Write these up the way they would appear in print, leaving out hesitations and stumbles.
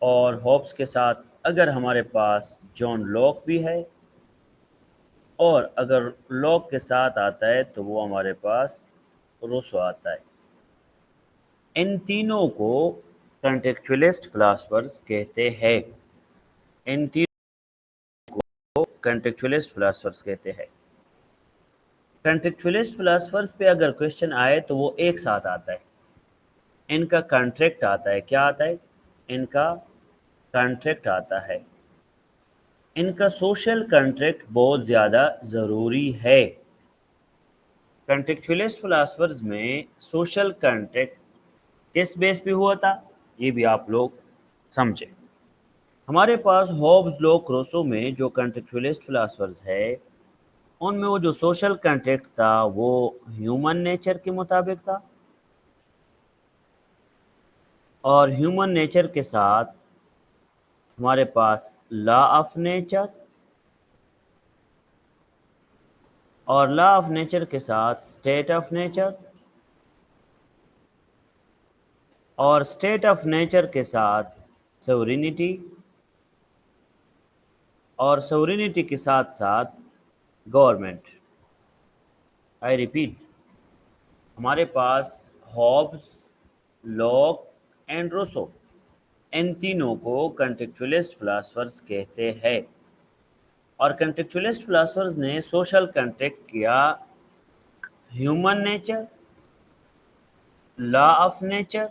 और हॉब्स के साथ अगर हमारे पास जॉन लॉक भी है, और अगर लॉक के साथ आता है तो वो हमारे पास रूसो आता है। इन तीनों को कंटेक्चुअलिस्ट फिलासफर्स कहते हैं। इन तीनों को कंटेक्चुअलिस्ट फिलासफर्स कहते हैं। कंटेक्चुअलिस्ट फिलासफर्स पे अगर क्वेश्चन आए तो वो एक साथ आता है। इनका कॉन्ट्रैक्ट आता है। क्या आता है? इनका कॉन्ट्रैक्ट आता है। इनका सोशल कॉन्ट्रैक्ट बहुत ज़्यादा ज़रूरी है। कंटेक्चुअलिस्ट फिलासफर्स में सोशल कॉन्ट्रैक्ट किस बेस पे हुआ था, ये भी आप लोग समझे। हमारे पास हॉब्स, लॉक, रूसो में जो कंटेक्चुअलिस्ट फिलासफर्स है, उनमें वो जो सोशल कॉन्ट्रैक्ट था वो ह्यूमन नेचर के मुताबिक था, और ह्यूमन नेचर के साथ हमारे पास लॉ ऑफ नेचर, और लॉ ऑफ नेचर के साथ स्टेट ऑफ नेचर, और स्टेट ऑफ नेचर के साथ सोवरेनिटी, और सोवरेनिटी के साथ साथ गवर्नमेंट। आई रिपीट, हमारे पास हॉब्स, लॉक एंड रूसो, इन तीनों को कंटेक्चुअलिस्ट फिलासफर्स कहते हैं। और कंटेक्चुअलिस्ट फिलासफर्स ने सोशल कॉन्ट्रैक्ट किया human nature, law of nature,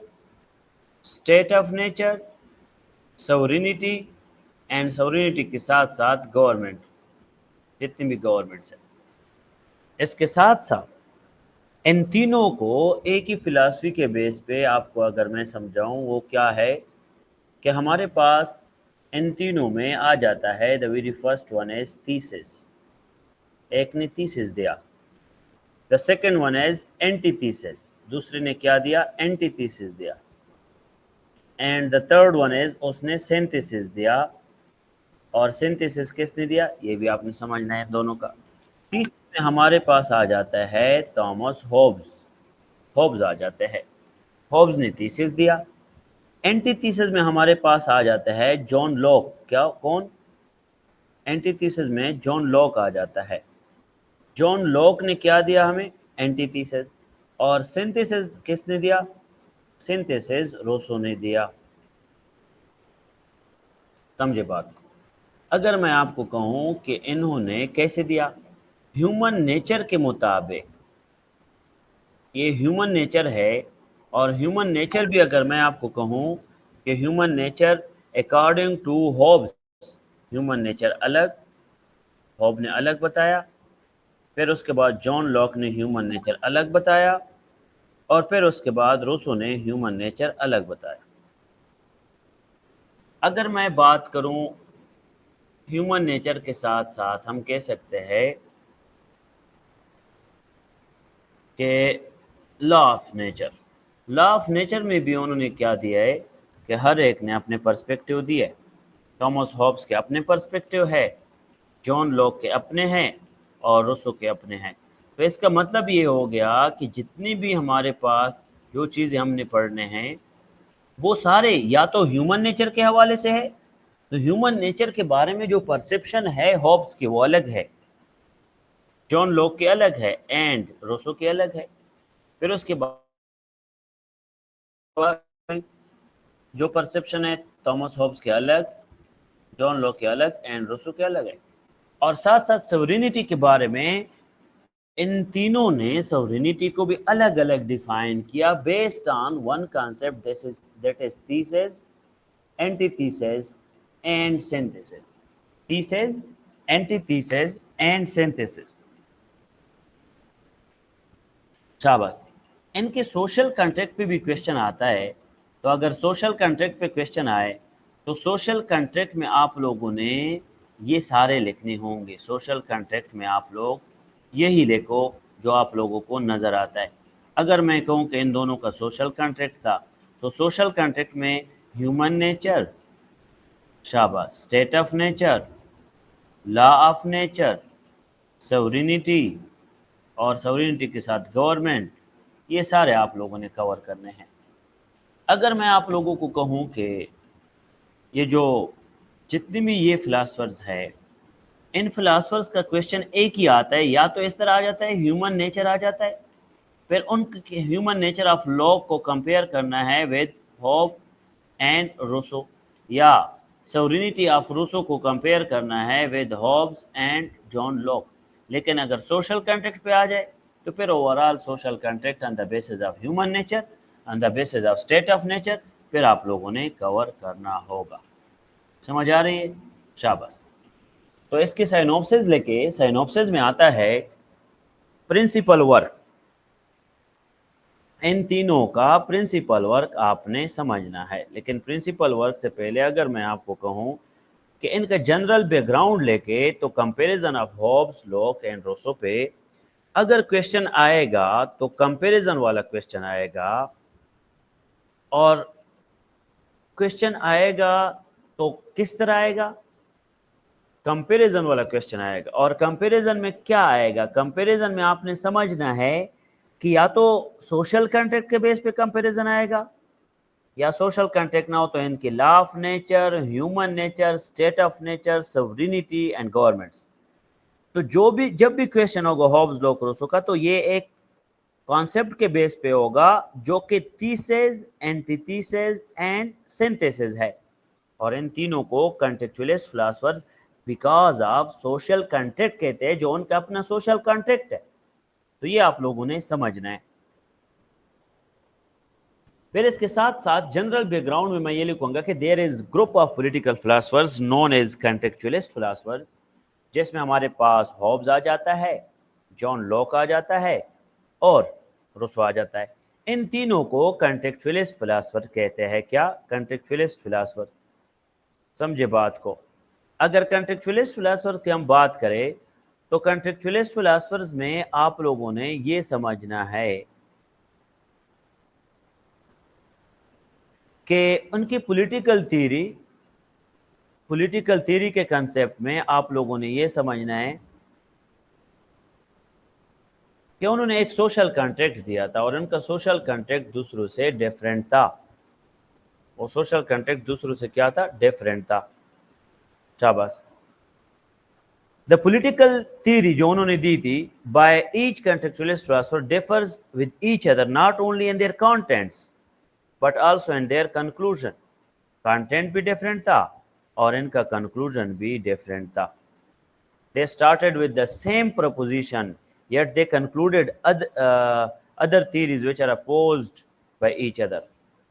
state of nature, sovereignty, and sovereignty के साथ साथ गवर्नमेंट, जितनी भी गवर्नमेंट्स है। इसके साथ साथ इन तीनों को एक ही फिलॉसफी के बेस पे आपको अगर मैं समझाऊं, वो क्या है कि हमारे पास इन तीनों में आ जाता है the very first one is thesis. एक ने थीसिस दिया। The second one is antithesis, दूसरे ने क्या दिया? एंटीथीसिस दिया। And the third one is उसने सिंथेसिस दिया। और सिंथेसिस किसने दिया, ये भी आपने समझना है दोनों का। तीसरे में हमारे पास आ जाता है थॉमस हॉब्स। हॉब्स आ जाते हैं। हॉब्स ने थीसिस दिया। एंटीथीसिस में हमारे पास आ जाता है जॉन लॉक। क्या? कौन? एंटीथीसिस में जॉन लॉक आ जाता है। जॉन लॉक ने क्या दिया हमें? एंटीथीसिस। और सिंथेसिस किसने दिया? सिंथेसिस रूसो ने दिया। समझे बात को? अगर मैं आपको कहूं कि इन्होंने कैसे दिया, ह्यूमन नेचर के मुताबिक, ये ह्यूमन नेचर है। और ह्यूमन नेचर भी अगर मैं आपको कहूं कि human nature according to Hobbes, human nature अलग, हॉब ने अलग बताया। फिर उसके बाद जॉन लॉक ने ह्यूमन नेचर अलग बताया, और फिर उसके बाद रूसो ने ह्यूमन नेचर अलग बताया। अगर मैं बात करूं ह्यूमन नेचर के साथ साथ, हम कह सकते हैं कि law of nature. Law of nature में भी उन्होंने क्या दिया है कि हर एक ने अपने पर्सपेक्टिव दिए। थॉमस हॉब्स के अपने पर्सपेक्टिव है, जॉन लॉक के अपने हैं, और रूसो के अपने हैं। तो इसका मतलब ये हो गया कि जितनी भी हमारे पास जो चीज़ें हमने पढ़ने हैं, वो सारे या तो ह्यूमन नेचर के हवाले से है। तो ह्यूमन नेचर के बारे में जो परसेप्शन है हॉब्स की, वो अलग है, जॉन लॉक के अलग है, एंड रूसो के अलग है। फिर उसके बाद जो परसेप्शन है थॉमस हॉब्स के अलग, जॉन लॉक के अलग, एंड रूसो के अलग है। और साथ साथ सोवरेनिटी के बारे में इन तीनों ने सोवरेनिटी को भी अलग अलग डिफाइन किया based on one concept, this is that is thesis, antithesis and synthesis. Thesis, antithesis and synthesis. शाबाश। इनके सोशल कॉन्ट्रैक्ट पे भी क्वेश्चन आता है। तो अगर सोशल कॉन्ट्रैक्ट पे क्वेश्चन आए तो सोशल कॉन्ट्रैक्ट में आप लोगों ने ये सारे लिखने होंगे। सोशल कॉन्ट्रैक्ट में आप लोग यही लिखो जो आप लोगों को नज़र आता है। अगर मैं कहूँ कि इन दोनों का सोशल कॉन्ट्रैक्ट था, तो सोशल कॉन्ट्रैक्ट में ह्यूमन नेचर, शाबाश, state of nature, law of nature, sovereignty, और सोवरेनिटी के साथ गवर्नमेंट, ये सारे आप लोगों ने कवर करने हैं। अगर मैं आप लोगों को कहूँ कि ये जो जितनी भी ये फिलासफर्स है, इन फिलासफर्स का क्वेश्चन एक ही आता है, या तो इस तरह आ जाता है ह्यूमन नेचर आ जाता है, फिर उन ह्यूमन नेचर ऑफ लॉक को कंपेयर करना है विद हॉब एंड रूसो, या सोवरेनिटी ऑफ रूसो को कंपेयर करना है with Hobbes and John Locke. लेकिन अगर सोशल कॉन्ट्रैक्ट पे आ जाए तो फिर overall social contract on the basis of human nature, on the basis of state of nature, फिर आप लोगों ने कवर करना होगा। समझ आ रही है? शाबाश। तो इसके साइनॉप्सिस लेके, साइनॉप्सिस में आता है प्रिंसिपल वर्क। इन तीनों का प्रिंसिपल वर्क आपने समझना है, लेकिन प्रिंसिपल वर्क से पहले अगर मैं आपको कहूं कि इनका जनरल बैकग्राउंड लेके, तो comparison of Hobbes, Locke and Rousseau पे अगर क्वेश्चन आएगा तो कंपैरिजन वाला क्वेश्चन आएगा, और क्वेश्चन आएगा तो किस तरह आएगा? कंपैरिजन वाला क्वेश्चन आएगा। और कंपैरिजन में क्या आएगा? कंपैरिजन में आपने समझना है कि या तो सोशल कॉन्ट्रैक्ट के बेस पे कंपैरिजन आएगा, या सोशल कॉन्ट्रैक्ट ना हो तो इनकी law of nature, human nature, state of nature, sovereignty and governments. तो जो भी जब भी क्वेश्चन होगा हॉब्स, लॉक, रूसो का, तो ये एक कॉन्सेप्ट के बेस पे होगा जो कि थीसिस, एंटीथीसिस एंड सिंथेसिस है। और इन तीनों को contractualist philosophers because of social contract कहते हैं, जो उनका अपना सोशल कॉन्ट्रैक्ट है। तो ये आप लोगों ने समझना है। फिर इसके साथ साथ जनरल बैकग्राउंड में मैं ये लिखूंगा कि there is group of political philosophers known as contractualist philosophers, जिसमें हमारे पास हॉब्स आ जाता है, जॉन लॉक आ जाता है, और रूसो आ जाता है। इन तीनों को कॉन्टेक्चुअलिस्ट फिलोसोफर कहते हैं। क्या? कॉन्टेक्चुअलिस्ट फिलोसोफर। समझे बात को? अगर कॉन्टेक्चुअलिस्ट फिलोसोफर की हम बात करें तो कॉन्टेक्चुअलिस्ट फिलोसोफर्स में आप लोगों ने ये समझना है कि उनकी पॉलिटिकल थ्योरी के कंसेप्ट में आप लोगों ने ये समझना है कि उन्होंने एक सोशल कॉन्ट्रैक्ट दिया था, और उनका सोशल कॉन्ट्रैक्ट दूसरों से डिफरेंट था। वो सोशल कॉन्ट्रैक्ट दूसरों से क्या था? डिफरेंट था। शाबाश। द पॉलिटिकल थ्योरी जो उन्होंने दी थी by each contractualist philosopher differs with each other not only in their contents but also in their conclusion. Content भी डिफरेंट था और इनका कंक्लूजन भी डिफरेंट था। They started with the same proposition, yet they concluded other theories which are opposed by each other.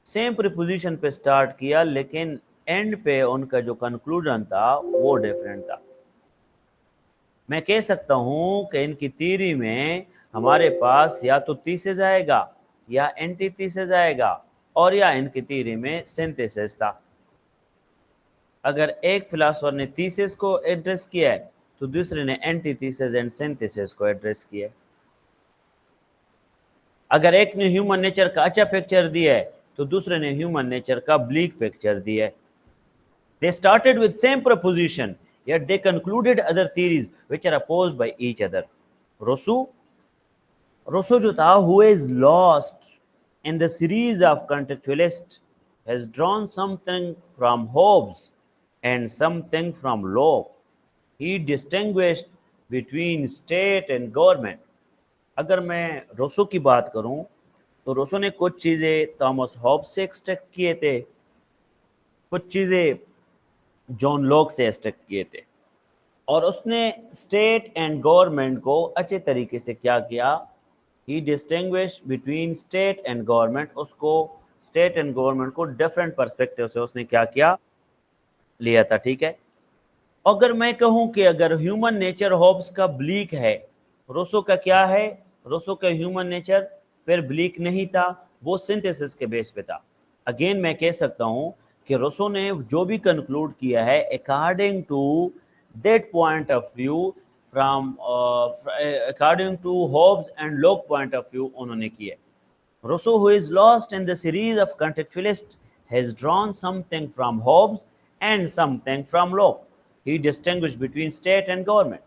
Same proposition पे start किया, लेकिन end पे उनका जो conclusion था वो different था। मैं कह सकता हूँ कि इनकी theory में हमारे पास या तो thesis आएगा या antithesis आएगा, और या इनकी theory में synthesis था। अगर एक फिलोसोफर ने थीसिस को एड्रेस किया है तो दूसरे ने एंटीथीसिस एंड सिंथेसिस को एड्रेस किया है। अगर एक ने ह्यूमन नेचर का अच्छा पिक्चर दिया है तो दूसरे ने ह्यूमन नेचर का ब्लीक पिक्चर दिया है। They started with same preposition yet they concluded other theories which are opposed by each other. Rousseau जो था, who is lost in the series of contextualists, has drawn something from Hobbes and something from Locke. He distinguished between state and government. अगर मैं Roseau की बात करूं तो Roseau ने कुछ चीज़ें थॉमस हॉब्स से एक्सट्रैक्ट किए थे, कुछ चीज़ें जॉन लॉक से एक्सट्रैक्ट किए थे, और उसने स्टेट एंड गवर्नमेंट को अच्छे तरीके से क्या किया? He distinguish between state and government. उसको स्टेट एंड गवर्नमेंट को डिफरेंट पर्सपेक्टिव से उसने क्या किया? लिया था। ठीक है। अगर मैं कहूं कि अगर ह्यूमन नेचर हॉब्स का ब्लीक है, रोसो का क्या है? रोसो का ह्यूमन नेचर फिर ब्लीक नहीं था, वो सिंथेसिस के बेस पे था। अगेन मैं कह सकता हूं कि रोसो ने जो भी कंक्लूड किया है according to that point of view, from according to Hobbes and Locke point of view उन्होंने किया। Rousseau, who is lost in the series of contextualists, has drawn something from Hobbes and something from Locke. He distinguished between state and government.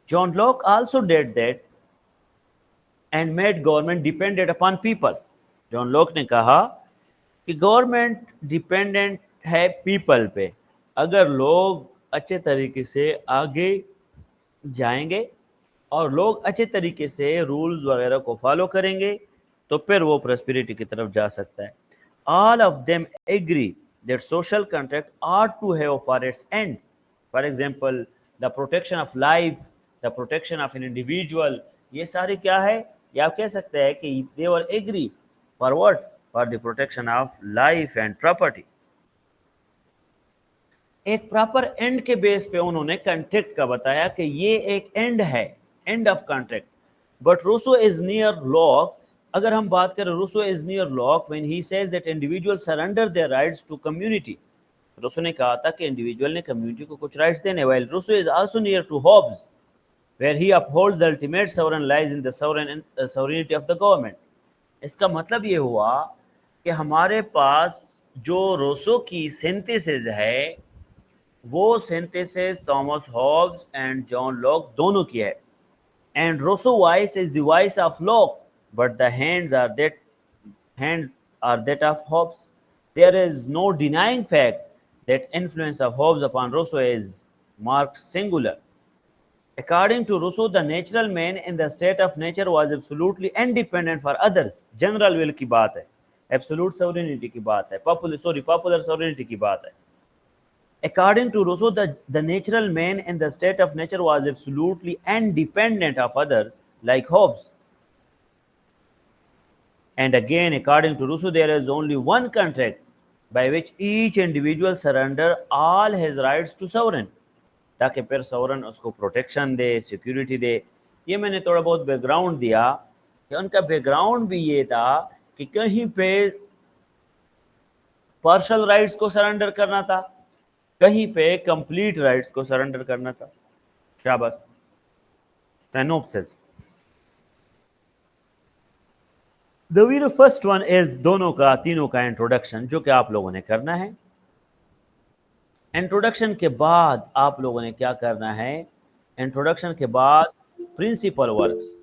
John Locke also did that and made government dependent upon people. John Locke ने कहा कि government dependent है people पे। अगर लोग अच्छे तरीके से आगे जाएंगे और लोग अच्छे तरीके से रूल्स वगैरह को फॉलो करेंगे तो फिर वो प्रॉस्पेरिटी की तरफ जा सकता है। All of them agree that social contract are to have for its end, for example the protection of life, the protection of an individual, ये सारे क्या है, ये आप कह सकते हैं कि they were agree for what, for the protection of life and property. एक प्रॉपर एंड के बेस पे उन्होंने कॉन्ट्रैक्ट का बताया कि ये एक एंड है, end of contract. But Rousseau is near Locke, अगर हम बात करें Rousseau is near Locke when he says that individual surrender their rights to community. Rousseau ने कहा था कि इंडिविजुअल ने कम्युनिटी को कुछ राइट्स देने, while Rousseau is also near to Hobbes where he upholds the ultimate sovereign lies in the sovereignty of the government। इसका मतलब ये हुआ कि हमारे पास जो रोसो की सिंथेसिस है वो synthesis Thomas Hobbes and John Locke दोनों की है। And Rousseau voice is the voice of Locke but the hands are that of Hobbes। There is no denying fact that influence of Hobbes upon Rousseau is marked singular। According to Rousseau, the natural man in the state of nature was absolutely independent for others। General will की बात है, absolute sovereignty की बात है, popular sovereignty की बात है। According to Rousseau, the natural man in the state of nature was absolutely independent of others, like Hobbes। And again, according to Rousseau, there is only one contract by which each individual surrender all his rights to sovereign, ताकि फिर sovereign उसको protection दे, security दे। ये मैंने थोड़ा बहुत background दिया कि उनका बैकग्राउंड भी ये था कि कहीं पे पार्शल राइट्स को सरेंडर करना था, कहीं पे कंप्लीट राइट्स को सरेंडर करना था। शाबाश। Synopsis. The very first one is दोनों का, तीनों का इंट्रोडक्शन, जो कि आप लोगों ने करना है। इंट्रोडक्शन के बाद आप लोगों ने क्या करना है, इंट्रोडक्शन के बाद प्रिंसिपल वर्क्स।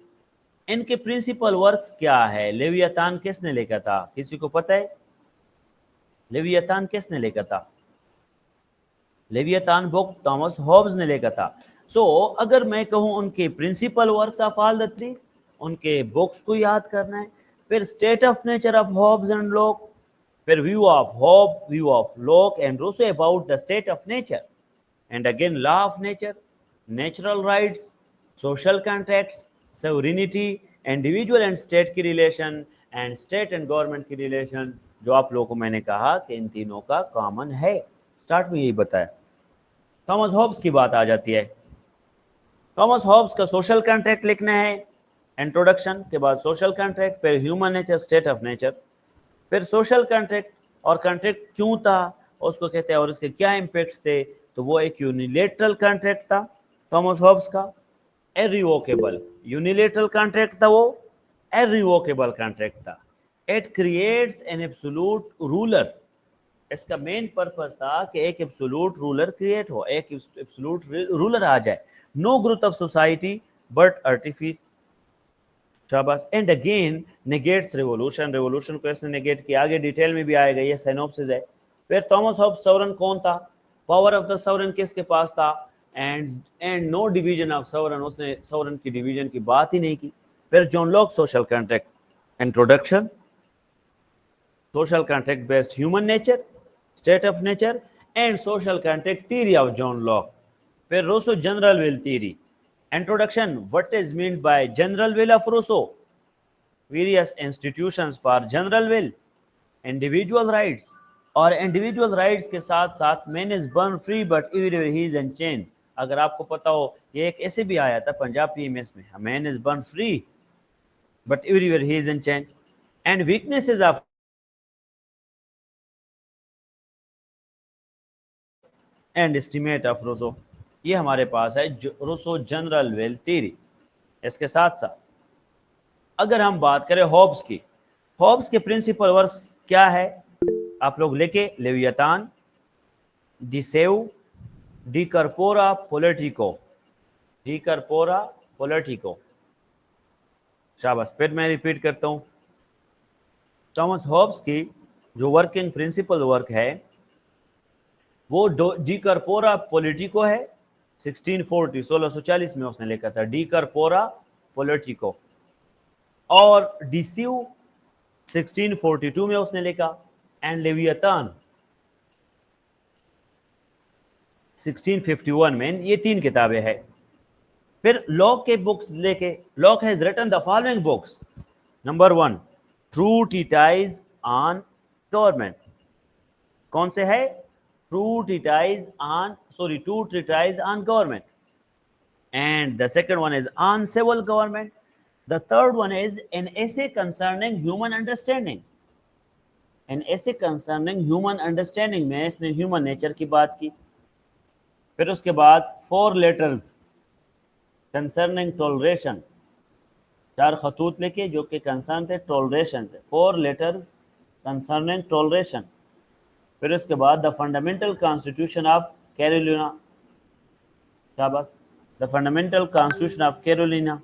इनके प्रिंसिपल वर्क्स क्या है? लेवियातान किसने लिखा था, किसी को पता है? लेवियातान किसने लिखा था? लेवियातान बुक थॉमस हॉब्स ने लिखा था। सो अगर मैं कहूं उनके principal works of all the three, उनके बुक्स को याद करना है। फिर state of nature of Hobbes and Locke, फिर view of Hobbes, view of Locke and Rousseau about the state of nature, and again law of nature, natural rights, social contracts, sovereignty, individual and state की रिलेशन, and state and government की रिलेशन, जो आप लोगों को मैंने कहा कि इन तीनों का कॉमन है। स्टार्ट में यही बताया। थॉमस हॉब्स की बात आ जाती है। थॉमस हॉब्स का सोशल कॉन्ट्रैक्ट लिखना है, इंट्रोडक्शन के बाद सोशल कॉन्ट्रैक्ट, फिर human nature, state of nature, फिर सोशल कॉन्ट्रैक्ट, और कॉन्ट्रैक्ट क्यों था उसको कहते हैं और इसके क्या इम्पैक्ट्स थे। तो वो एक यूनिलेटरल कॉन्ट्रैक्ट था थॉमस हॉब्स का, इररिवोकेबल यूनिलेटरल कॉन्ट्रैक्ट था, वो इररिवोकेबल कॉन्ट्रैक्ट था। It creates an absolute ruler, इसका मेन पर्पस था कि एक एब्सोल्यूट रूलर क्रिएट हो, एक एब्सोल्यूट रूलर आ जाए। No growth of society but artifice, शाबाश। And again negates revolution, revolution को इसने नेगेट किया, आगे डिटेल में भी आएगा, ये सिनॉप्सिस है। फिर थॉमस हॉब्स सॉवरेन कौन था, पावर ऑफ द सॉवरेन किसके पास था, and no division of sovereign, उसने सॉवरेन की डिवीजन की बात ही नहीं की। फिर John Locke social contract, introduction, social contract based human nature, state of nature, and social contract theory of John Locke। फिर Rousseau general will theory, introduction, what is meant by general will of Rousseau, various institutions for general will, individual rights, और individual rights के साथ साथ man is born free but everywhere he is unchained। अगर आपको पता हो ये एक ऐसे भी आया था पंजाब पीएमएस में, man is born free but everywhere he is unchained, and weaknesses of and estimate of Rousseau, ये हमारे पास है रोसो जनरल वेल थ्योरी। इसके साथ साथ अगर हम बात करें हॉब्स की, हॉब्स के प्रिंसिपल वर्क्स क्या है, आप लोग लेके, लेवियातान, डिसेव, डी कर्पोरा पोलिटिको, डी कर्पोरा पोलिटिको, शाबाश। फिर मैं रिपीट करता हूं, थॉमस हॉब्स की जो वर्किंग प्रिंसिपल वर्क है वो डी करपोरा पोलिटिको है, 1640 1640 में उसने लिखा था डी करपोरा पोलिटिको। और डिस्यू 1642 में उसने लिखा, एंड लेवियतान 1651 में। ये 3 किताबें हैं। फिर लॉक के बुक्स लेके, Locke has written the following books. Number 1, two treatise on government. कौन से है? Two treatise on government. And the second one is on civil government. The third one is an essay concerning human understanding. An essay concerning human understanding में इसने human nature की बात की। फिर उसके बाद 4 letters concerning toleration, 4 खतूत लिखे जो कि कंसर्न थे टॉलरेशन थे, 4 letters concerning toleration। फिर उसके बाद the fundamental constitution of Carolina, शाबाश, the fundamental constitution of Carolina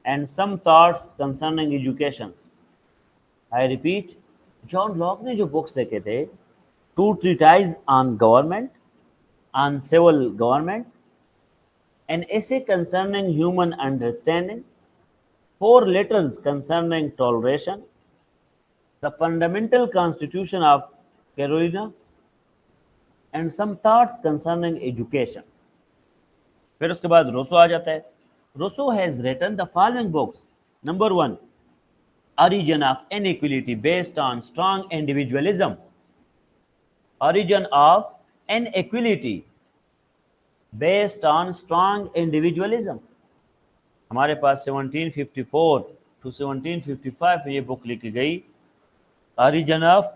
and some thoughts concerning education. I repeat, John Locke ने जो बुक्स लिखे थे, two treatise on government, on civil government, an essay concerning human understanding, 4 letters concerning toleration, the fundamental constitution of Carolina, and some thoughts concerning education. फिर उसके बाद Roseau आ जाता है। Rousseau has written the following books. Number 1, origin of inequality based on strong individualism. Origin of inequality based on strong individualism. हमारे पास 1754 to 1755 में ये book लिखी गई, origin of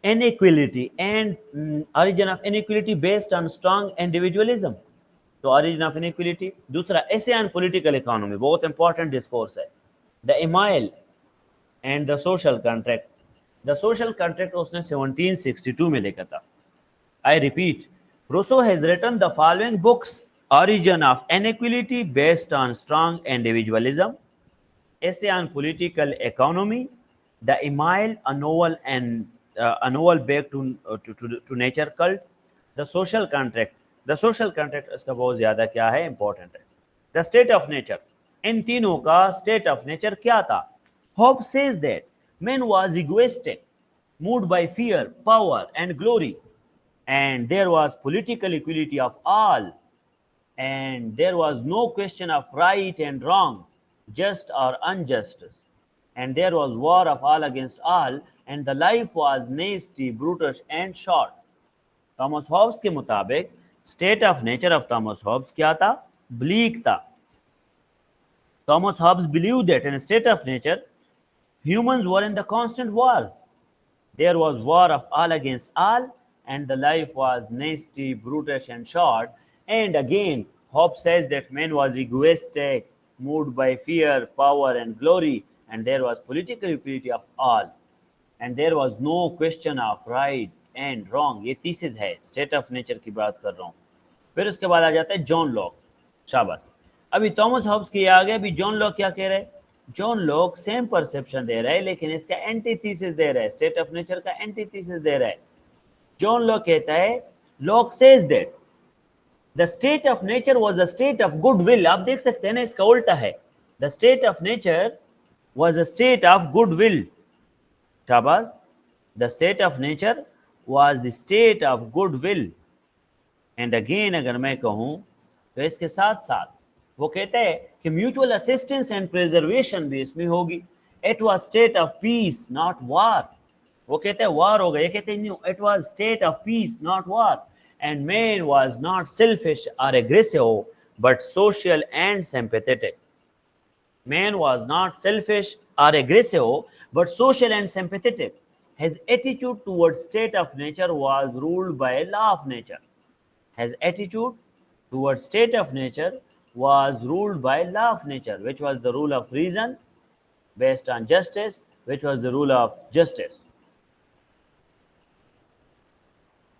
inequality and origin of inequality based on strong individualism. तो origin of inequality। दूसरा, essay on political economy, बहुत important discourse है, the Emile and the social contract। the social contract उसने 1762 में लिखा था। I repeat, Rousseau has written the following books: Origin of Inequality based on strong individualism, Essay on political economy, The Emile, a novel and a novel back to nature cult, The Social Contract। The Social Contract इसका बहुत ज्यादा क्या है, important है। The State of Nature, इन तीनों का State of Nature क्या था? Hobbes says that man was egoistic, moved by fear, power and glory, and there was political equality of all, and there was no question of right and wrong, just or unjust, and there was war of all against all, and the life was nasty, brutish and short। Thomas Hobbes के मुताबिक state of nature of Thomas Hobbes क्या था? Bleak था। Thomas Hobbes believed that in a state of nature, humans were in the constant wars. There was war of all against all, and the life was nasty, brutish, and short. And again, Hobbes says that man was egoistic, moved by fear, power, and glory, and there was political equality of all, and there was no question of right and wrong। ये thesis है, state of nature की बात कर रहा हूँ। फिर उसके बाद आ जाता है जॉन लॉक, शाबाश। अभी थॉमस हॉब्स की आ गया, अभी जॉन लॉक क्या कह रहे हैं? जॉन लॉक सेम परसेप्शन दे रहा है, लेकिन इसका एंटी थीसिस दे रहा है, स्टेट ऑफ नेचर का एंटी थीसिस दे रहा है। जॉन लॉक कहता है, Locke says that the state of nature was a state of goodwill. आप देख सकते हैं ना, इसका उल्टा है, the state of nature was a state of goodwill. शाबाश, the state of nature was the state of goodwill. And again अगर मैं कहूं तो इसके साथ साथ वो कहते हैं कि म्यूचुअल असिस्टेंस एंड प्रिजर्वेशन भी इसमें होगी। It was state of peace not war. वो कहते हैं वार हो गया, ये कहते हैं new, it was state of peace not war, and man was not selfish और aggressive but social and sympathetic. Man was not selfish or aggressive but social and sympathetic. His attitude towards state of nature was ruled by law of nature. His attitude towards state of nature was ruled by law of nature, which was the rule of reason based on justice, which was the rule of justice।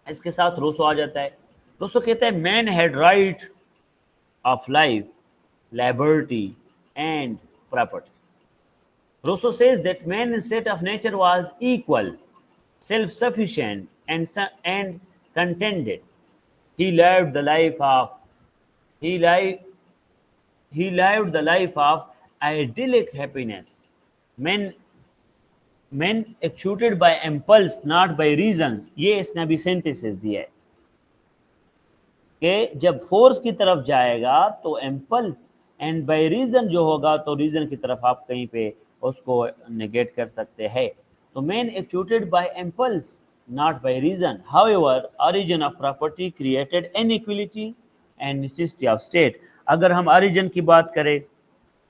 इसके साथ Rousseau आ जाता है। Rousseau कहता है man had right of life, liberty and property. Rousseau says that man in state of nature was equal self-sufficient and contented. He lived the life of he lived he lived the life of idyllic happiness. Men men actuated by impulse, not by reasons. ये इसने अभी synthesis दिया है कि जब force की तरफ जाएगा तो इम्पल्स, एंड बाय रीजन जो होगा तो रीजन की तरफ आप कहीं पे उसको नेगेट कर सकते हैं. तो man actuated by impulse not by reason. However origin of property created inequality and necessity of state. अगर हम ऑरिजिन की बात करें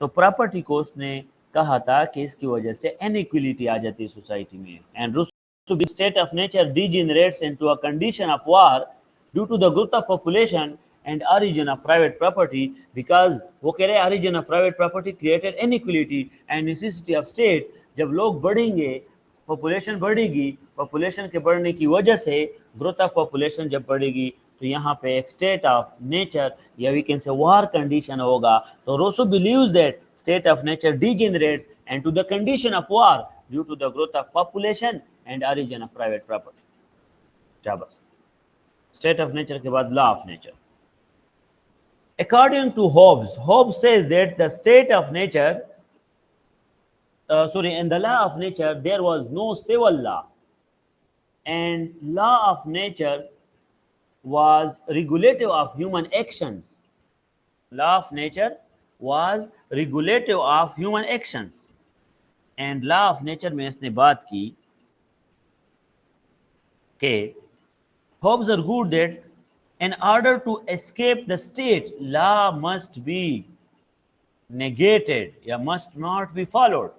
तो प्रॉपर्टी को उसने कहा था कि इसकी वजह से इनइक्वालिटी आ जाती है सोसाइटी में. And Rousseau state of nature degenerates into a condition of war due to the growth of population and origin of private property, because वो कह रहे हैं origin of private property created inequality and necessity of state. जब लोग बढ़ेंगे, population बढ़ेगी, population के बढ़ने की वजह से ग्रोथ ऑफ पॉपुलेशन जब बढ़ेगी तो यहाँ पे एक स्टेट ऑफ नेचर या we can say war condition होगा. तो Rousseau believes that state of nature degenerates into the condition of war due to the growth of population and origin of private property. शाबाश. State of nature के बाद law of nature. According to Hobbes says that the state of nature, in the law of nature there was no civil law, and law of nature was regulative of human actions. Law of nature was regulative of human actions. And law of nature में इसने बात की कि Hobbes argued that in order to escape the state, law must be negated या must not be followed.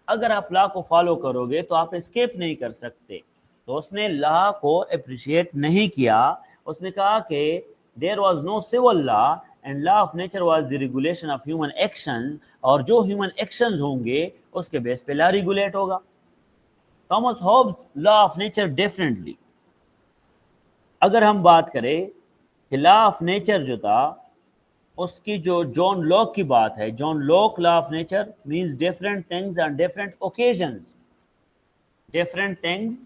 अगर आप law को follow करोगे तो आप एस्केप नहीं कर सकते. तो उसने लॉ को अप्रिशिएट नहीं किया. उसने कहा कि there was no civil law and law of nature was the regulation of human actions, और जो ह्यूमन एक्शंस होंगे उसके बेस पे लॉ रेगुलेट होगा. Thomas Hobbes law of nature differently. अगर हम बात करें कि लॉ ऑफ नेचर जो था उसकी जो जॉन लॉक की बात है, John Locke law of nature means different things on different occasions. Different things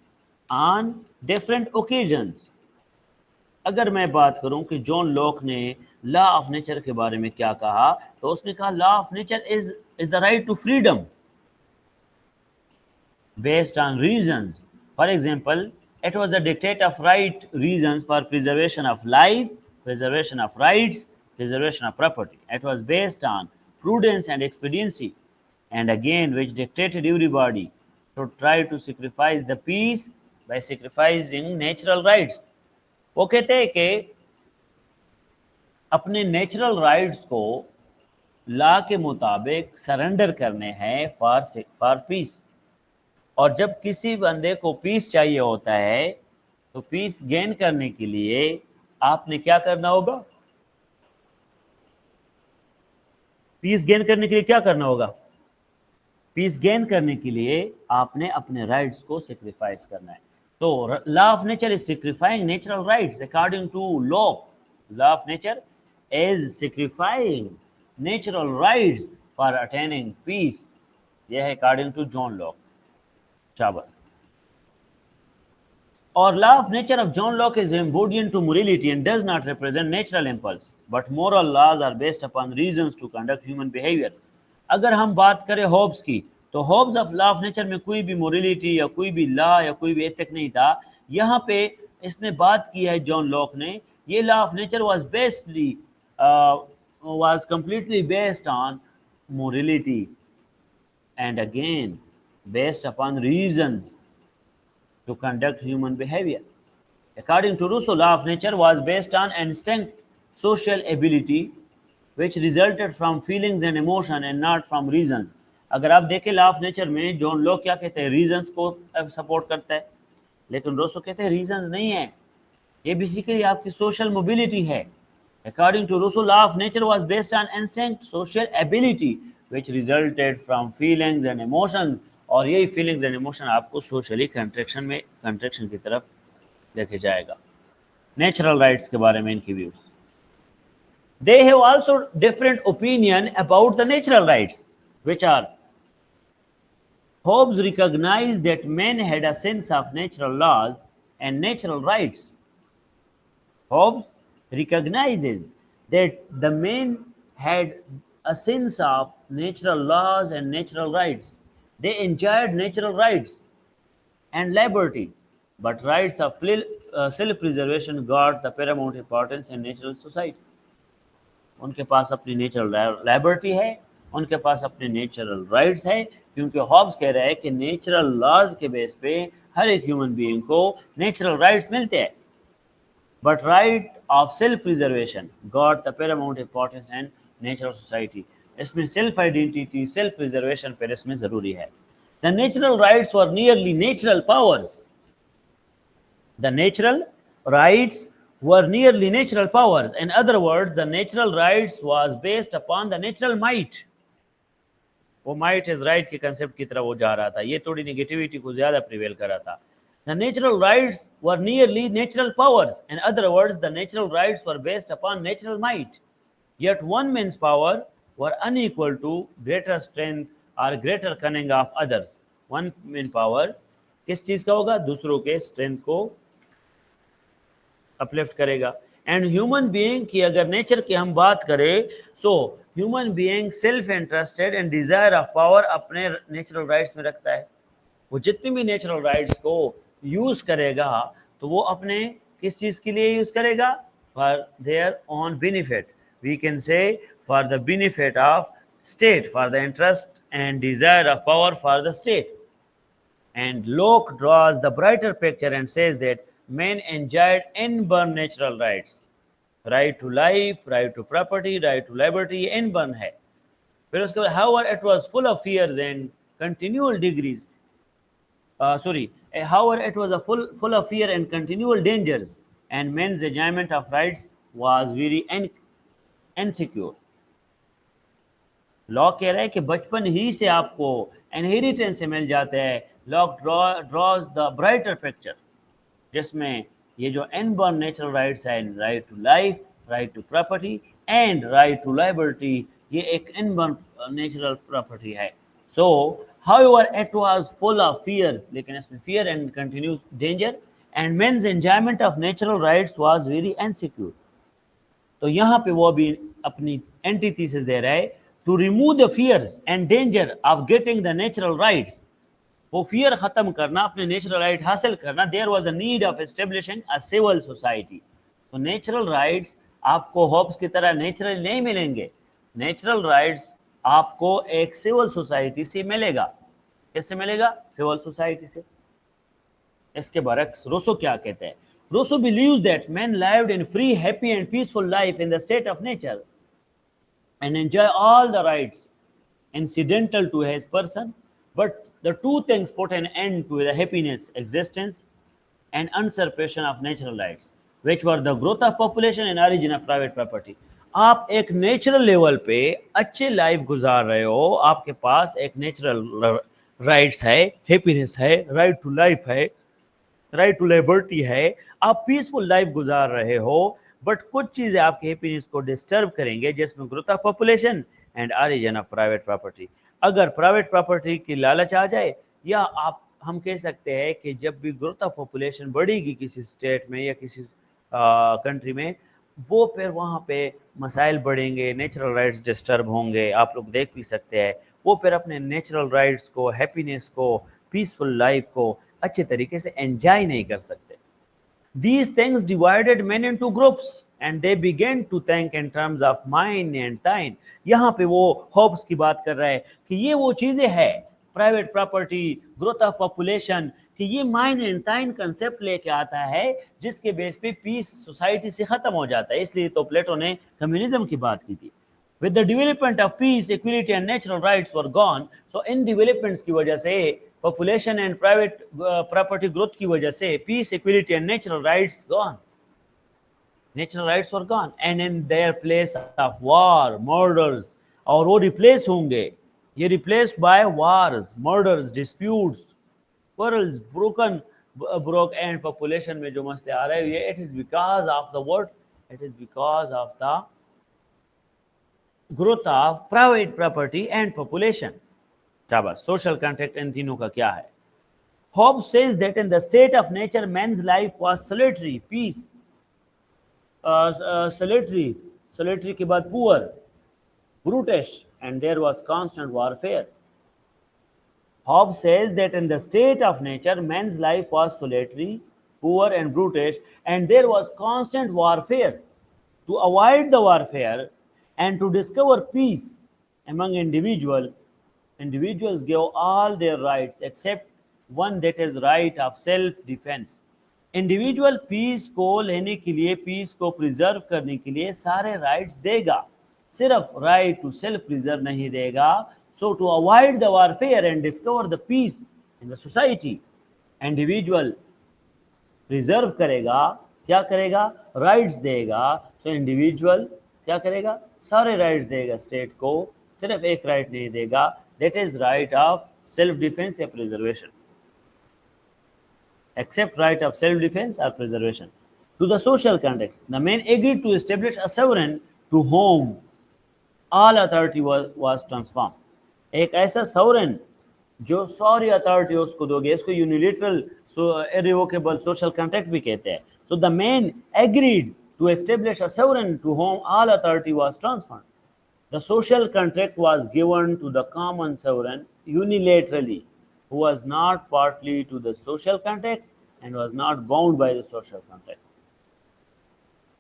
on different occasions. अगर मैं बात करूं कि जॉन लॉक ने लॉ ऑफ नेचर के बारे में क्या कहा, तो उसने कहा law of nature is the right to freedom based on reasons. For example, it was a dictate of right reasons for preservation of life, preservation of rights, preservation of property. It was based on prudence and expediency, and again which dictated everybody to try to sacrifice the peace by sacrificing natural rights. वो कहते हैं कि अपने natural rights को law के मुताबिक surrender करने हैं फॉर पीस. और जब किसी बंदे को पीस चाहिए होता है तो पीस गेन करने के लिए आपने क्या करना होगा? पीस गेन करने के लिए क्या करना होगा? पीस गेन करने के लिए आपने अपने राइट्स को सेक्रीफाइस करना है. तो law of nature is sacrificing natural rights according to Locke. Law of nature is sacrificing natural rights for attaining peace. यह है अकॉर्डिंग टू जॉन लॉक. शाबाश. और law of nature of John Locke is embodied to morality and does not represent natural impulse, but moral laws are based upon reasons to conduct human behavior. अगर हम बात करें Hobbes की, तो Hobbes of law of nature में कोई भी morality या कोई भी लॉ या कोई भी एथिक नहीं था. यहाँ पे इसने बात की है जॉन लॉक ने, ये law of nature was completely based on morality and again based upon reasons to conduct human behavior. According to Rousseau, law of nature was based on instinct, social ability, which resulted from feelings and emotion and not from reasons. अगर आप देखें law of nature में John Locke क्या कहते हैं? Reasons को support करता है, लेकिन रोसो कहते हैं रीजंस नहीं है, ये बेसिकली आपकी सोशल मोबिलिटी है. According to Rousseau, law of nature was based on instinct, social ability, which resulted from feelings and emotions. और यही फीलिंग्स एंड इमोशन आपको सोशली कंट्रैक्शन की तरफ लेके जाएगा. नेचुरल राइट्स के बारे में इनकी views. They have also different opinion about the natural rights which are Hobbes recognized that men had a sense of natural laws and natural rights. Hobbes recognizes that the men had a sense of natural laws and natural rights. They enjoyed natural rights and liberty, but rights of self-preservation got the paramount importance in natural society. उनके पास अपनी natural liberty है, उनके पास अपने natural rights है, क्योंकि Hobbs कह रहा है कि नेचुरल लॉज के बेस पे हर एक ह्यूमन बीइंग को नेचुरल राइट्स मिलते हैं, but right of self preservation got the Paramount importance and natural society. इसमें सेल्फ आइडेंटिटी, सेल्फ प्रिजर्वेशन पर इसमें ज़रूरी है। The natural rights were nearly natural powers. The natural rights were nearly natural powers. In other words, the natural rights was based upon the natural might. वो might is right के concept की तरफ वो जा रहा था, ये थोड़ी नेगेटिविटी को ज्यादा प्रिवेल कर रहा था। The natural rights were nearly natural powers. In other words, the natural rights were based upon natural might. Yet one man's power were unequal to greater strength or greater cunning of others. One man power किस चीज का होगा? दूसरों के strength को uplift करेगा। And human being की अगर नेचर की हम बात करें, so human being self interested and desire of power अपने नेचुरल राइट्स में रखता है। वो जितनी भी नेचुरल राइट्स को यूज करेगा तो वो अपने किस चीज के लिए यूज करेगा? For their own benefit, we can say for the benefit of state, for the interest and desire of power for the state. And Locke draws the brighter picture and says that men enjoyed inborn natural rights. Right to life, right to property, right to liberty, inborn है। फिर उसके बाद however it was full of fears and continual degrees, however it was a full of fear and continual dangers, and men's enjoyment of rights was very insecure। Law कह रहा है कि बचपन ही से आपको इनहेरिटेंस से मिल जाते हैं। Locke draws the brighter picture, जिसमें ये जो इनबॉर्न नेचुरल राइट्स है, right to life, right to property and right to liberty, ये एक इनबॉर्न नेचुरल प्रॉपर्टी है। So however it was full of fears, लेकिन इसमें fear and continuous danger, and men's enjoyment of natural rights was very insecure. तो यहाँ पे वो भी अपनी एंटीथीसिस दे रहा है, to remove the fears and danger of getting the natural rights, वो फियर खत्म करना, अपने नेचुरल राइट हासिल करना। There was a need of establishing a civil society. तो नेचुरल राइट्स आपको हॉब्स की तरह नेचुरल नहीं मिलेंगे, नेचुरल राइट्स आपको एक सिविल सोसाइटी से मिलेगा। कैसे मिलेगा? सिविल सोसाइटी से। इसके बरक्स रोसो क्या कहते हैं? Rousseau believes that men lived in free, happy and peaceful life in the state of nature and enjoy all the rights incidental to his person, but the two things put an end to the happiness, existence and usurpation of natural rights, which were the growth of population and origin of private property। आप एक natural level पे अच्छे life गुजार रहे हो, आपके पास एक natural rights है, हैप्पीनेस है, राइट टू लाइफ है, राइट टू लिबर्टी है, आप पीसफुल लाइफ गुजार रहे हो, बट कुछ चीजें आपके हैप्पीनेस को डिस्टर्ब करेंगे, जिसमें growth of population and origin of private property. अगर प्राइवेट प्रॉपर्टी की लालच आ जाए, या आप हम कह सकते हैं कि जब भी ग्रोथ ऑफ पॉपुलेशन बढ़ेगी किसी स्टेट में या किसी कंट्री में, वो फिर वहाँ पे मसाइल बढ़ेंगे, नेचुरल राइट्स डिस्टर्ब होंगे। आप लोग देख भी सकते हैं, वो फिर अपने नेचुरल राइट्स को, हैप्पीनेस को, पीसफुल लाइफ को अच्छे तरीके से एंजॉय नहीं कर सकते। These things divided men into groups and they began to think in terms of mine and thine। यहाँ पे वो हॉब्स की बात कर रहा है कि ये वो चीजें हैं, private property, growth of population, कि ये माइन एंड ताइन कंसेप्ट लेके आता है, जिसके बेस पे पीस सोसाइटी से खत्म हो जाता है। इसलिए तो प्लेटो ने कम्युनिज्म की बात की थी। With the development of peace, equality and natural rights were gone, so in developments की वजह से, population and private property growth की वजह से, peace, equality and natural rights gone, natural rights were gone, and in their place of war, murders, और वो replace होंगे, ये replaced by wars, murders, disputes, quarrels, broke and population में जो मसले आ रहे हैं, it is because of the word, it is because of the growth of private property and population। शाबाश। सोशल कॉन्ट्रैक्ट इन तीनों का क्या है? Hobbes says that in the state of nature, man's life was solitary, peace, solitary के बाद poor, brutish, and there was constant warfare. Hobbes says that in the state of nature, man's life was solitary, poor, and brutish, and there was constant warfare. To avoid the warfare and to discover peace among individuals gave all their rights except one, that is right of self defense. Individual peace को लेने के लिए, piece को preserve करने के लिए सारे rights देगा, सिर्फ राइट टू सेल्फ प्रिजर्व नहीं देगा. So to avoid the warfare and discover the peace in the society, individual preserve करेगा, क्या करेगा? राइट्स देगा. सो इंडिविजुअल क्या करेगा? सारे राइट्स देगा स्टेट को, सिर्फ एक राइट नहीं देगा, that is right of self defence या preservation. Except right of self-defense or preservation. To the social conduct, the men agreed to establish a sovereign to whom all authority was transformed. एक ऐसा sovereign जो सारी authority उसको दोगे, इसको unilateral irrevocable social contract भी कहते हैं. So the men agreed to establish a sovereign to whom all authority was transferred. The social contract was given to the common sovereign unilaterally, who was not partly to the social contract and was not bound by the social contract.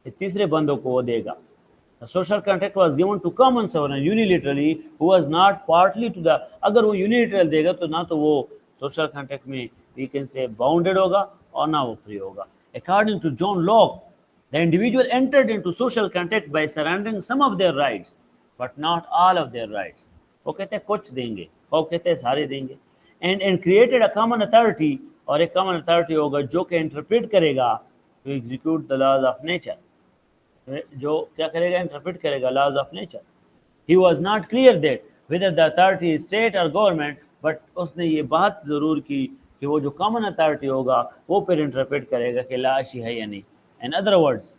ये तीसरे बंदों को वो देगा. The social contract was given to common sovereign unilaterally, who was not partly to the. अगर वो unilateral देगा तो ना तो वो social contract में we can say bounded होगा और ना वो free होगा. According to John Locke, the individual entered into social contract by surrendering some of their rights, but not all of their rights. वो कहते हैं कुछ देंगे, वो कहते हैं सारे देंगे. And created a common authority, और एक common authority होगा जो कि interpret करेगा to execute the laws of nature, जो क्या करेगा? interpret करेगा laws of nature. He was not clear that whether the authority is state or government, but उसने ये बात जरूर की कि वो जो common authority होगा वो फिर interpret करेगा कि लाश ही है या नहीं. In other words,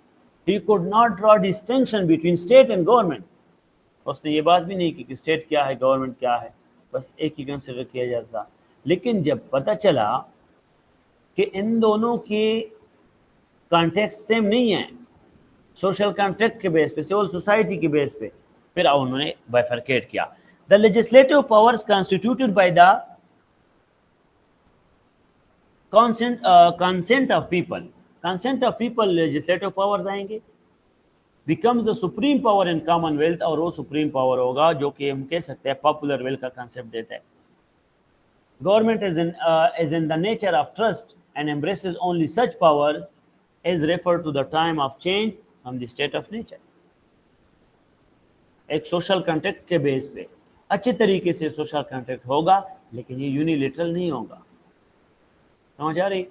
he could not draw distinction between state and government. उसने ये बात भी नहीं की कि state क्या है, government क्या है, बस एक ही कंसिडर किया जाता. लेकिन जब पता चला कि इन दोनों के कॉन्टेक्स्ट सेम नहीं है, सोशल कॉन्ट्रैक्ट के बेस पे, सिविल सोसाइटी के बेस पे, फिर उन्होंने बाइफरकेट किया. The legislative powers constituted by the consent of people, consent of people legislative powers आएंगे, becomes the supreme power in commonwealth, और वो सुप्रीम पावर होगा जो कि हम कह सकते हैं पॉपुलर विल का कंसेप्ट देता है. Government is in the nature of trust and embraces only such powers as refer to the time of change from the state of nature. एक सोशल कॉन्ट्रैक्ट के बेस पे अच्छे तरीके से सोशल कॉन्ट्रैक्ट होगा, लेकिन ये यूनिलेटरल नहीं होगा. समझ आ रही?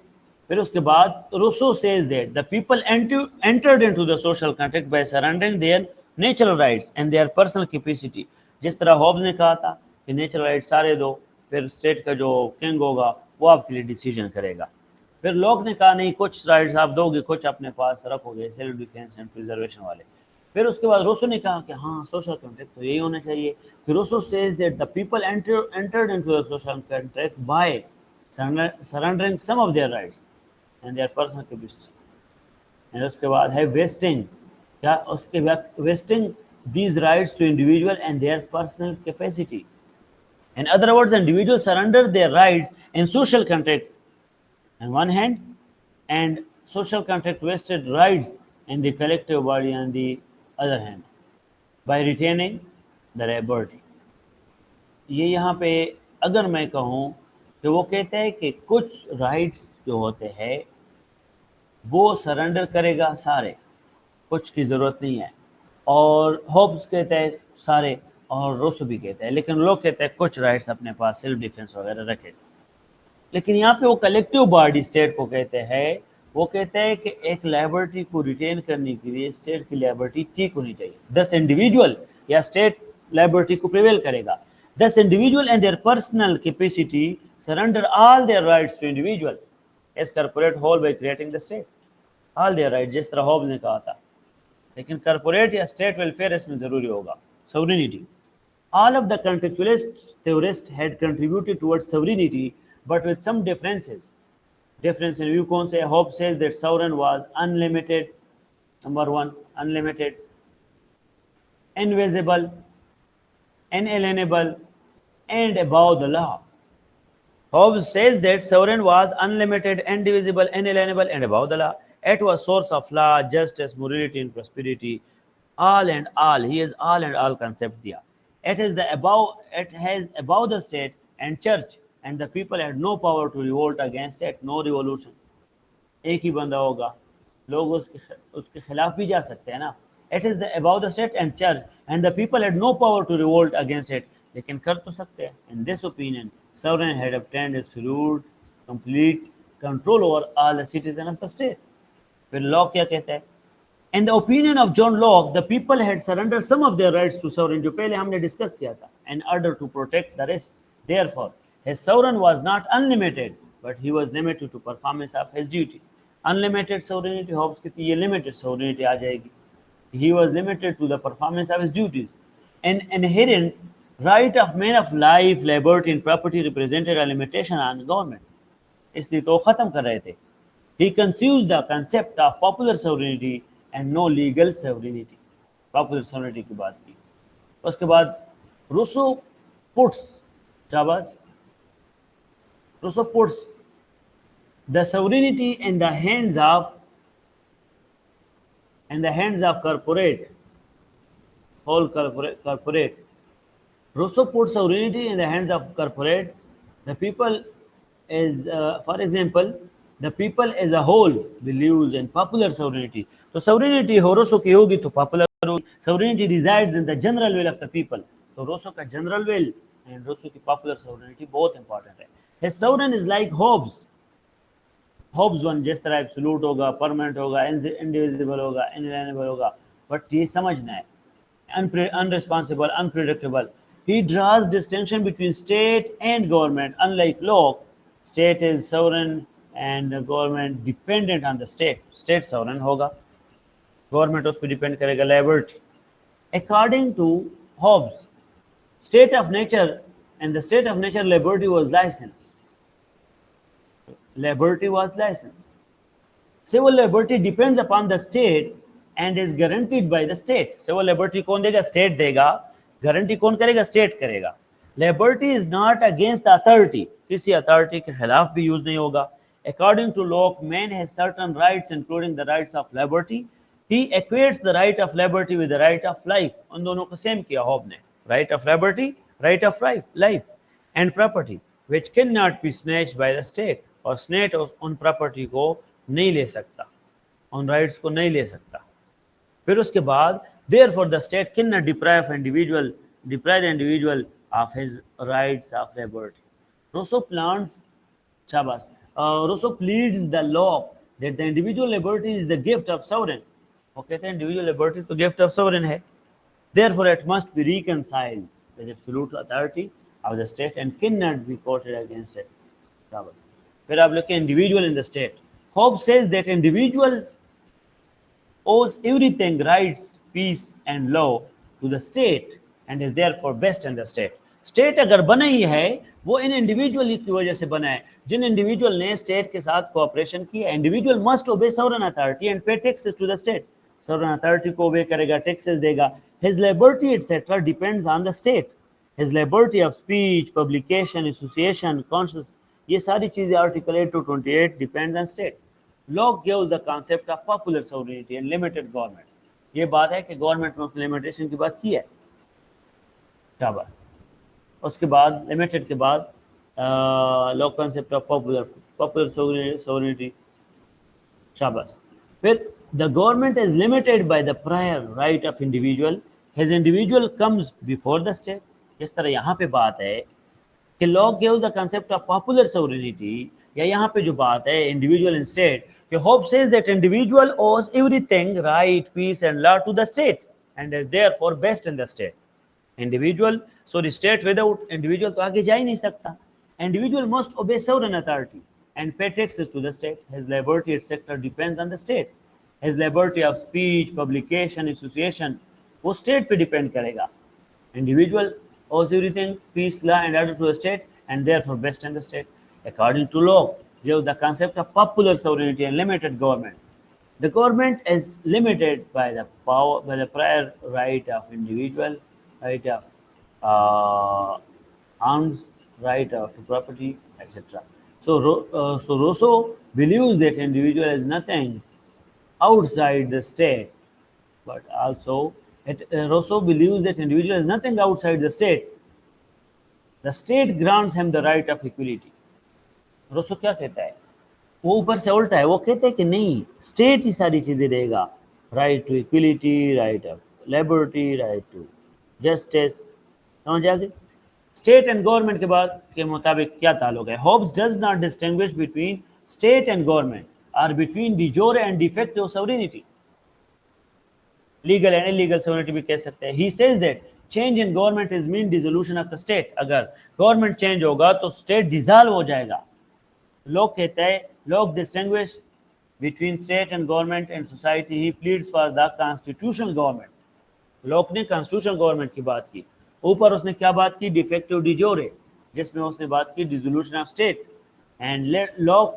फिर उसके बाद Rousseau says that the people entered into the social contract by surrendering their natural rights and their personal capacity. जिस तरह हॉब्स ने कहा था कि नेचुरल राइट सारे दो, फिर स्टेट का जो किंग होगा वो आपके लिए डिसीजन करेगा. फिर लॉक ने कहा नहीं, कुछ राइट्स आप दोगे, कुछ अपने पास रखोगे, सेल्फ डिफेंस एंड प्रिजर्वेशन वाले. फिर उसके बाद रूसो ने कहा कि हाँ सोशल कॉन्ट्रैक्ट तो यही होना चाहिए. फिर Rousseau says that the people entered into the social contract by surrendering some of their rights and their personal capacity. And उसके बाद है वेस्टिंग, क्या उसके बाद wasting these rights to individual and their personal capacity. In other words, individuals surrender their rights in social contract on one hand, and social contract vested rights in the collective body on the other hand, by retaining the liberty. ये यहाँ पे अगर मैं कहूँ कि वो कहते हैं कि कुछ राइट्स जो होते हैं वो सरेंडर करेगा सारे, कुछ की ज़रूरत नहीं है. और हॉब्स कहते हैं सारे, और रूसो भी कहते हैं, लेकिन लोग कहते हैं कुछ राइट्स अपने पास सेल्फ डिफेंस वगैरह रखे. लेकिन यहाँ पे वो कलेक्टिव बॉडी स्टेट को कहते हैं, वो कहते हैं कि एक लाइबिलिटी को रिटेन करने के लिए स्टेट की लाइबिलिटी ठीक होनी चाहिए. 10 इंडिविजुअल या स्टेट लाइबिलिटी को प्रिवेल करेगा. 10 individual and their personal capacity surrender all their rights to individual as corporate whole by creating the state. All their right, जिस तरह हॉब्स ने कहा था. लेकिन कॉर्पोरेट या स्टेट वेलफेयर इसमें जरूरी होगा, sovereignty. All of the contextualist theorists had contributed towards sovereignty, but with some differences. Difference in view कौन से? Hobbes says that sovereign was unlimited. Number one, unlimited, invisible, inalienable, and above the law. Hobbes says that sovereign was unlimited, indivisible, inalienable, and above the law. It was source of law, justice, morality, and prosperity. All and all, he has all and all concept दिया. It is the above. It has above the state and church, and the people had no power to revolt against it. No revolution. एक ही बंदा होगा, लोग उसके खिलाफ भी जा सकते हैं ना. It is the about the state and church and the people had no power to revolt against it, लेकिन कर तो सकते हैं. In this opinion sovereign had obtained absolute complete control over all the citizens of the state. फिर law क्या कहता है? In the opinion of John Locke, the people had surrendered some of their rights to sovereign, जो पहले हमने discuss किया था, in order to protect the rest. Therefore, his sovereign was not unlimited, but he was limited to performance of his duty. Unlimited sovereignty, Hobbes कहती है ये limited sovereignty आ जाएगी. He was limited to the performance of his duties. An inherent right of man of life, liberty, and property represented a limitation on government. इसलिए तो खत्म कर रहे थे. He conceives the concept of popular sovereignty and no legal sovereignty. Popular sovereignty की बात की. उसके बाद Rousseau puts, शाबाश, Rousseau puts the sovereignty in the hands of corporate, whole corporate. Rousseau puts sovereignty in the hands of corporate. The people is, for example, the people as a whole believes in popular sovereignty. So sovereignty हो Rousseau की होगी तो popular होगी. Sovereignty resides in the general will of the people. So Rousseau का general will and Rousseau की popular sovereignty बहुत important है. His sovereign is like Hobbes. Hobbes one जिस तरह एब्सोल्यूट होगा, परमानेंट होगा, इंडिविजिबल होगा, इनएलिएनेबल होगा, बट ये समझना है, unresponsible, unpredictable. He draws distinction between state and government. Unlike Locke, state is sovereign and the government dependent on the state. State sovereign होगा, government उस पर depend करेगा, liberty. According to Hobbes, state of nature and the state of nature liberty was licensed. Liberty was licensed. Civil liberty depends upon the state and is guaranteed by the state. Civil liberty कौन देगा? State देगा. Guarantee कौन करेगा? State करेगा. Liberty is not against the authority. किसी authority के खिलाफ भी use नहीं होगा. According to Locke, man has certain rights, including the rights of liberty. He equates the right of liberty with the right of life. उन दोनों को same किया Hobbes ने. Right of liberty, right of life, and property, which cannot be snatched by the state. और state उन property को नहीं ले सकता, उन राइट्स को नहीं ले सकता. फिर उसके बाद therefore the state cannot deprive the individual of his rights of liberty. Rousseau pleads the law that the individual liberty is the gift of sovereign. वो कहते हैं individual liberty तो gift of sovereign है. Therefore it must be reconciled with absolute authority of the state and cannot be quoted against it. फिर आप लिखें individual in the state. Hobbes says that individuals owes everything, rights, peace and law to the state and is therefore best in the state. State अगर बना ही है वो इन individual की वजह से बना है. जिन इंडिविजुअल ने स्टेट के साथ कोऑपरेशन किया, इंडिविजुअल मस्ट ओबे sovereign authority and pay taxes to the state. Sovereign authority को ओबे करेगा, टैक्सेस देगा. His liberty etc depends on the state. His liberty of speech, publication, association, conscience, ये सारी चीजें article 8 to 28 depends on state. Locke gives the concept of popular sovereignty and limited government. ये बात है कि गवर्नमेंट में उसने लिमिटेशन की बात की है. शाबाश. उसके बाद लिमिटेड के बाद lock concept of popular sovereignty. शाबाश. फिर the government is limited by the prior right of individual. His individual comes before the state. इस तरह यहाँ पे बात है कि Locke gives the concept of popular sovereignty, या यहाँ पे जो बात है individual and state, कि Hobbes says that individual owes everything, right, peace and law to the state and is therefore best in the state. Individual, so the state without individual तो आगे जा ही नहीं सकता. Individual must obey sovereign authority and pay taxes to the state. His liberty etc depends on the state. His liberty of speech, publication, association वो state पे depend करेगा. Individual owes everything, peace, law, and order to the state, and therefore best in the state. According to Locke, gives the concept of popular sovereignty and limited government. The government is limited by the power, by the prior right of individual, right of arms, right of to property, etc. So Rousseau believes that individual is nothing outside the state, but also Rousseau believes that individual is nothing outside the state. The state grants him the right of equality. Rousseau क्या कहता है? वो ऊपर से उल्टा है, वो कहते हैं कि नहीं, स्टेट ही सारी चीजें देगा, right to equality, right of liberty, right to justice. समझ आ गई? स्टेट एंड गवर्नमेंट के बाद के मुताबिक क्या ताल्लुक है? Hobbes does not distinguish between state and government और बिटवीन डी जोर and defective sovereignty, legal and illegal sovereignty भी कह सकते हैं। ही says that change in government is mean dissolution of the state. अगर गवर्नमेंट चेंज होगा तो स्टेट डिसॉल्व हो जाएगा। लोग कहता है, लोग distinguish between state and government and society, he pleads for the constitutional government. लोग ने कॉन्स्टिट्यूशनल गवर्नमेंट की बात की, ऊपर उसने क्या बात की? डिफेक्टिव डिजोरे, जिसमें उसने बात की डिसोल्यूशन ऑफ स्टेट। एंड लोग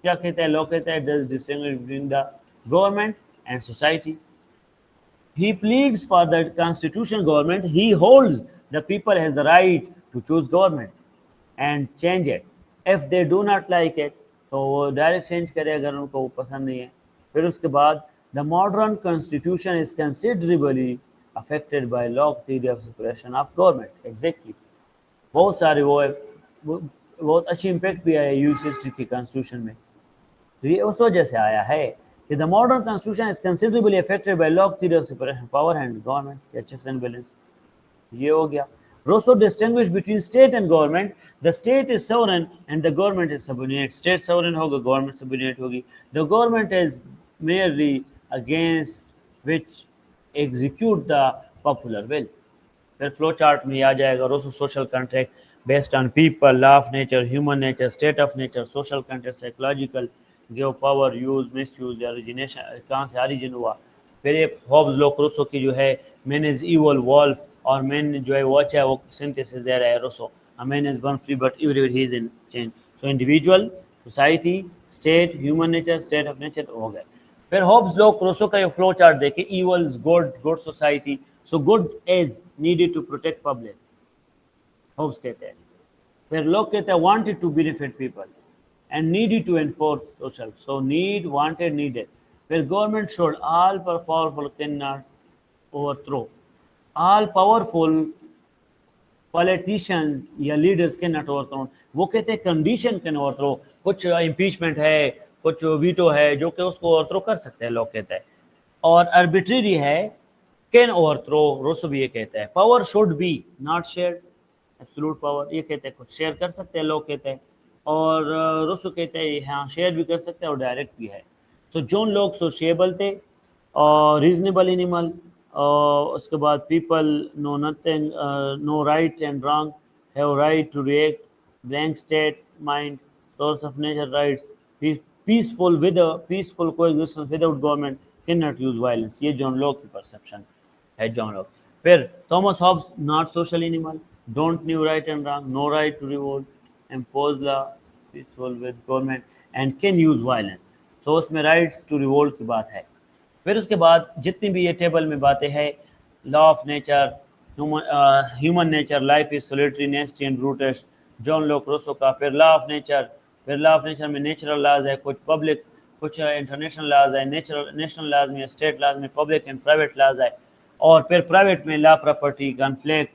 क्या कहता है? लोग कहता है does distinguish between the government and society. He pleads for the constitutional government. He holds the people has the right to choose government and change it. If they do not like it, तो वो direct change करे अगर उनको वो पसंद नहीं है। फिर उसके बाद the modern constitution is considerably affected by Locke theory of separation of government. Exactly. बहुत सारे बहुत अच्छी इम्पैक्ट भी आया यूएस हिस्ट्री की कॉन्स्टिट्यूशन में। तो ये उस वजह से आया है कि the modern constitution is considerably affected by Locke theory of separation of power and government, या checks and balance। ये हो गया। Rousseau distinguished between state and government. The state is sovereign and the government is subordinate. State sovereign होगा, government subordinate होगी। The government is merely against which execute the popular will। फिर flow chart में आ जाएगा Rousseau social contract based on people, law of nature, human nature, state of nature, social contract, psychological, give power, use, misuse, या origination, कहाँ से origin हुआ। फिर ये हॉब्स लोक रोसो की जो है मैन इज इवल वॉल्फ, और मैन जो है वॉच है वो सिंथेसिस दे रहा है Rousseau, a man is born free but everywhere he is in chains. So individual, society, state, human nature, state of nature हो गए। फिर हॉब्स लोक रोसो का ये फ्लो चार्ट देखे, evils good, good society, so good is needed to protect public, Hobbes कहते हैं। फिर लोग कहते हैं wanted to benefit people and needed to enforce social. So need, wanted, needed. Where government should all powerful cannot overthrow. All powerful politicians या leaders cannot overthrow. वो कहते हैं condition can overthrow. कुछ impeachment है, कुछ veto है जो कि उसको overthrow कर सकते हैं, लोग कहते हैं। और arbitrary है, can overthrow, रोसो भी ये कहता है। Power should be not shared, absolute power, ये कहते हैं कुछ शेयर कर सकते हैं, लोग कहते हैं। और रोसो कहते हैं हाँ शेयर भी कर सकते हैं और डायरेक्ट भी है। सो जोन लोग सोशिएबल थे और रीजनेबल एनिमल, उसके बाद people know nothing, no right and wrong, have right to react, blank state mind, source of nature rights, peaceful with peaceful coexistence without government, can not use violence. ये John Locke की perception है, John Locke. फिर Thomas Hobbes not social animal, don't knew right and wrong, no right to revolt, impose law, peaceful with government and can use violence। so उसमें rights to revolt की बात है। फिर उसके बाद जितनी भी ये टेबल में बातें हैं, law of nature, human nature, life is solitary, nasty and brutish, John Locke Rousseau का। फिर law of nature, फिर law of nature में natural laws है, कुछ public, कुछ international laws है, national laws में, state laws में, public and private laws है। और फिर private में law property, conflict,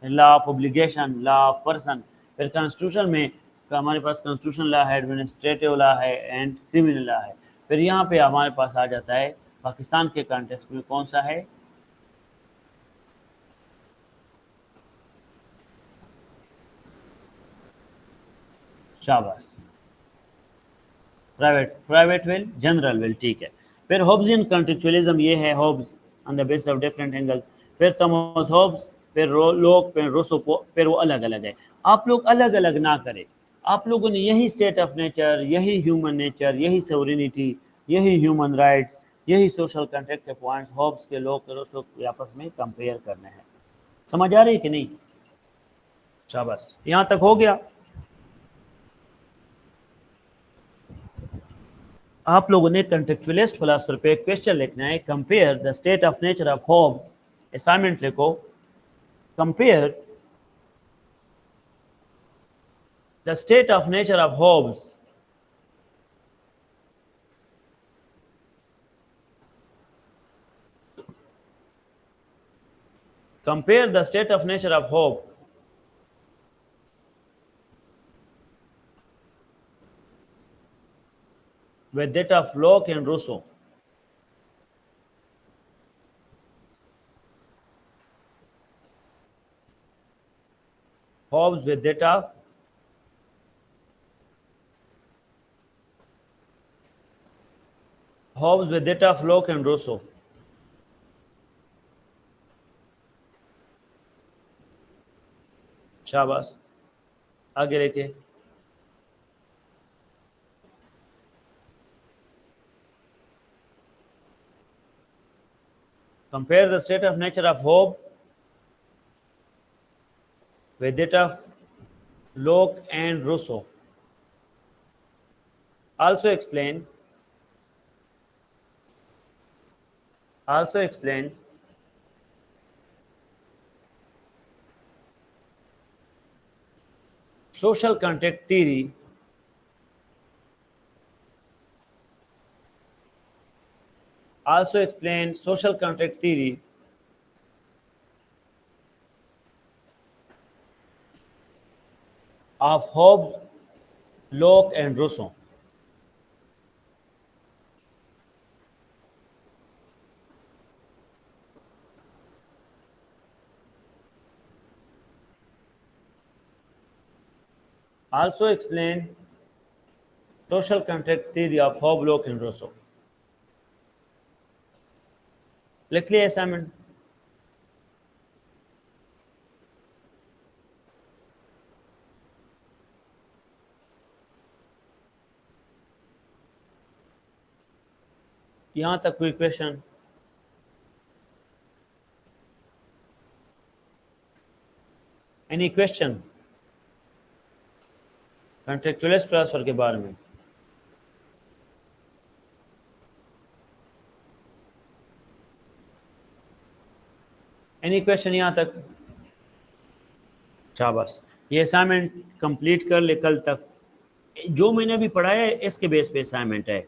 law of obligation, law of person। फिर कॉन्स्टिट्यूशन में हमारे पास कॉन्स्टिट्यूशन लॉ है, एडमिनिस्ट्रेटिव लॉ है एंड क्रिमिनल लॉ है। फिर यहाँ पे हमारे पास आ जाता है पाकिस्तान के कॉन्टेक्स्ट में कौन सा है, शाबाश, प्राइवेट विल, जनरल विल, ठीक है। फिर हॉब्सियन कॉन्टेक्चुअलिज्म ये है, Hobbes on the basis of different angles. फिर थॉमस हॉब्स, फिर लोग, फिर रोसो, फिर वो अलग अलग है। आप लोग अलग अलग ना करें, आप लोगों ने यही स्टेट ऑफ नेचर, यही ह्यूमन नेचर, यही सोवरेनिटी, यही ह्यूमन राइट्स, यही सोशल कॉन्ट्रैक्ट के पॉइंट्स हॉब्स के, लोग के, रोसो के आपस में कंपेयर करने हैं। समझ आ रही है कि नहीं? शाबाश, यहाँ तक हो गया। आप लोगों ने कंटेक्चुअलिस्ट फिलोसफर पे एक क्वेश्चन लिखना है, compare the state of nature of Hobbes. Assignment लिखो, compare the state of nature of Hobbes compare the state of nature of Hobbes with that of Locke and Rousseau. Hobbes with that of Locke and Rousseau. शाबाश, आगे लेके। Compare the state of nature of Hobbes with that of Locke and Rousseau. Also explain social contract theory of Hobbes, Locke and Rousseau. Also explain social contract theory of Hobbes, Locke and Rousseau. लिख लिया assignment? यहाँ तक कोई question? Any question कंटेक्चुअलिस्ट transfer के बारे में? Any question यहाँ तक? शाबाश, ये असाइनमेंट कंप्लीट कर ले कल तक। जो मैंने अभी पढ़ाया है इसके बेस पे असाइनमेंट है।